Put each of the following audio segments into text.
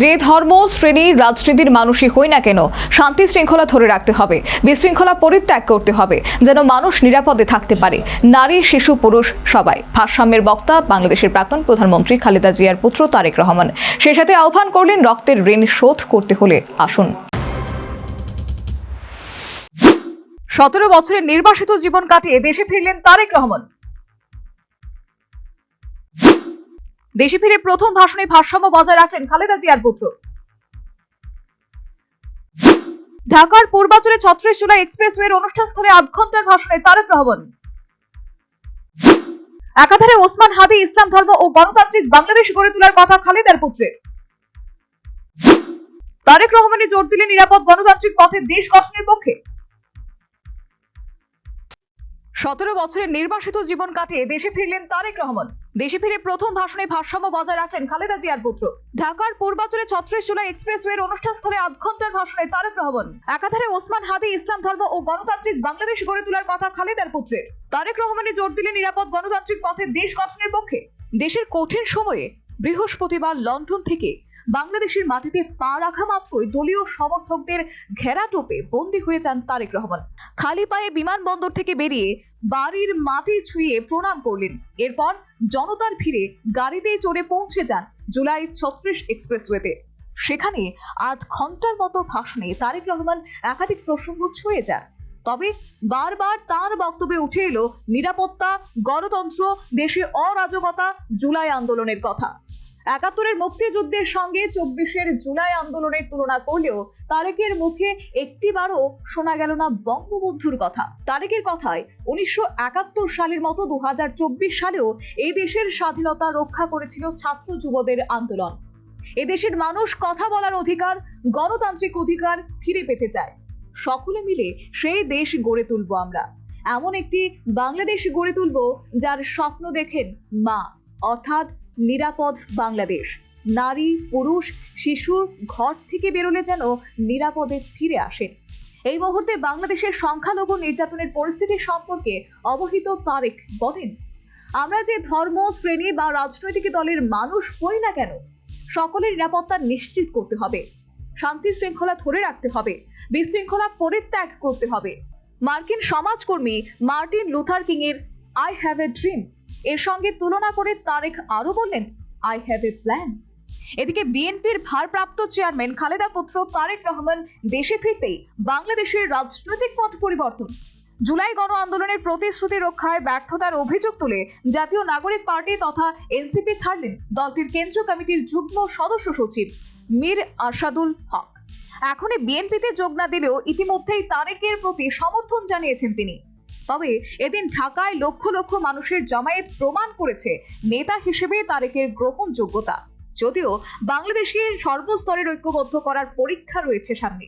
যে ধর্ম শ্রেণী রাজনীতির মানুষই হই না কেন শান্তি শৃঙ্খলা ধরে রাখতে হবে, বিশৃঙ্খলা পরিত্যাগ করতে হবে, যেন মানুষ নিরাপদে থাকতে পারে, নারী শিশু পুরুষ সবাই। ভারসাম্যের বক্তা বাংলাদেশের প্রাক্তন প্রধানমন্ত্রী খালেদা জিয়ার পুত্র তারেক রহমান সেই সাথে আহ্বান করলেন, রক্তের ঋণ শোধ করতে হলে আসুন। 17 বছরের নির্বাসিত জীবন কাটিয়ে দেশে ফিরলেন তারেক রহমান। দেশে ফিরে প্রথম ভাষণে ভারসাম্য বজায় রাখলেন খালেদা জিয়ার পুত্র। ঢাকার পূর্বাচলে 36 জুলাই এক্সপ্রেসওয়ের অনুষ্ঠানস্থলে আধ ঘন্টার ভাষণে তারেক রহমান। একাধারে ওসমান হাদি ইসলাম ধর্ম ও গণতান্ত্রিক বাংলাদেশ গড়ে তোলার কথা খালেদার পুত্রের। তারেক রহমানের জোর দিলেন নিরাপদ গণতান্ত্রিক পথে দেশ গঠনের পক্ষে। 17 বছরের নির্বাসিত জীবন কাটিয়ে দেশে ফিরলেন তারেক রহমান। দেশে ফিরে প্রথম ভাষণে ভারসাম্য বজায় রাখলেন খালেদা জিয়ার পুত্র। ঢাকার পূর্বাচলে 36 জুলাই এক্সপ্রেসওয়ের অনুষ্ঠানস্থলে আধ ঘন্টার ভাষণে তারেক রহমান। একাধারে ওসমান হাদি ইসলাম ধর্ম ও গণতান্ত্রিক বাংলাদেশ গড়ে তোলার কথা খালেদার পুত্রের। তারেক রহমানের জোর দিলেন নিরাপদ গণতান্ত্রিক পথে দেশ গঠনের পক্ষে। দেশের কঠিন সময়ে বৃহস্পতিবার লন্ডন থেকে বাংলাদেশের মাটিতে পা রাখা মাত্রই দলীয় সমর্থকদের ঘেরাটোপে বন্দী হয়ে যান তারেক রহমান। খালি পায়ে বিমানবন্দর থেকে বেরিয়ে বাড়ির মাটি ছুঁয়ে প্রণাম করলেন। এরপর জনতার ভিড়ে গাড়িতে চড়ে পৌঁছে যান জুলাই 36 এক্সপ্রেসওয়েতে। সেখানে আধ ঘন্টার মতো ভাষণে তারেক রহমান একাধিক প্রসঙ্গ ছুঁয়ে যান। তবে বারবার তার বক্তব্যে উঠে এলো নিরাপত্তা, গণতন্ত্র, দেশে অরাজকতা, জুলাই আন্দোলনের কথা। 71-এর মুক্তিযুদ্ধের সঙ্গে 24-এর জুলাই আন্দোলনের তুলনা করলেও তারেকের মুখে একটিবারও শোনা গেল না বঙ্গবন্ধুর কথা। তারেকের কথায় 1971 সালের মতো 2024 সালেও এই দেশের স্বাধীনতা রক্ষা করেছিল ছাত্র যুবদের আন্দোলন। এদেশের মানুষ কথা বলার অধিকার, গণতান্ত্রিক অধিকার ফিরে পেতে চায়। সকলে মিলে সেই দেশ গড়ে তুলব আমরা, এমন একটি বাংলাদেশ গড়ে তুলব যার স্বপ্ন দেখেন মা, অর্থাৎ নিরাপদ বাংলাদেশ। নারী পুরুষ শিশুর ঘর থেকে বেরোলে যেন নিরাপদে ফিরে আসেন। এই মুহূর্তে বাংলাদেশের সংখ্যালঘু নির্যাতনের পরিস্থিতি সম্পর্কে অবহিত তারেক বলেন, আমরা যে ধর্ম শ্রেণী বা রাজনৈতিক দলের মানুষ হই না কেন, সকলের নিরাপত্তা নিশ্চিত করতে হবে, শান্তি শৃঙ্খলা ধরে রাখতে হবে, বিশৃঙ্খলা পরিত্যাগ করতে হবে। মার্কিন সমাজকর্মী মার্টিন লুথার কিং এর আই হ্যাভ এ ড্রিম এর সঙ্গে তুলনা করে তারেক আরো বললেন, আই হ্যাভ এ প্ল্যান। এদিকে বিএনপির ভারপ্রাপ্ত চেয়ারম্যান খালেদা পুত্র তারেক রহমান দেশে ফিরতেই বাংলাদেশের রাজনৈতিক পট পরিবর্তন। জুলাই গণ আন্দোলনের প্রতিশ্রুতি রক্ষায় ব্যর্থতার অভিযোগ তুলে জাতীয় নাগরিক পার্টি তথা এনসিপি ছাড়লেন দলটির কেন্দ্রীয় কমিটির যুগ্ম সদস্য সচিব মীর আরশাদুল হক। এখনই বিএনপিতে যোগ না দিলেও ইতিমধ্যেই তারেকের প্রতি সমর্থন জানিয়েছেন তিনি। তবে এদিন ঢাকায় লক্ষ লক্ষ মানুষের জমায়েত প্রমাণ করেছে নেতা হিসেবে তারেকের গ্রহণযোগ্যতা। যদিও বাংলাদেশকে সর্বস্তরের ঐক্যবদ্ধ করার পরীক্ষা রয়েছে সামনে,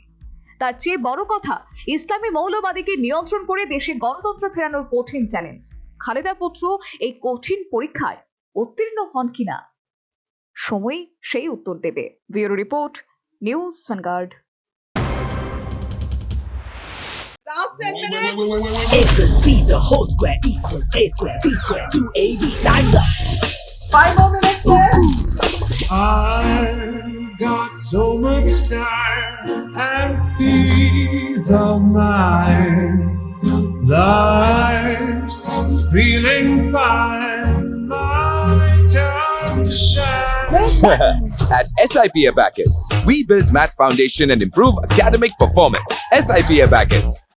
তার চেয়ে বড় কথা ইসলামী মৌলবাদীকে নিয়ন্ত্রণ করে দেশে গণতন্ত্র ফেরানোর কঠিন চ্যালেঞ্জ। খালেদা পুত্র এই কঠিন পরীক্ষায় উত্তীর্ণ হন কিনা, সময় সেই উত্তর দেবে। Bureau report, news vanguard. Last 10 minutes. A plus B, the whole square equals A square, B square, 2AB, time's up. 5 more minutes there. I've got so much time and peace of mind. Life's feeling fine. My time to shine. At SIP Abacus, we build math foundation and improve academic performance. SIP Abacus,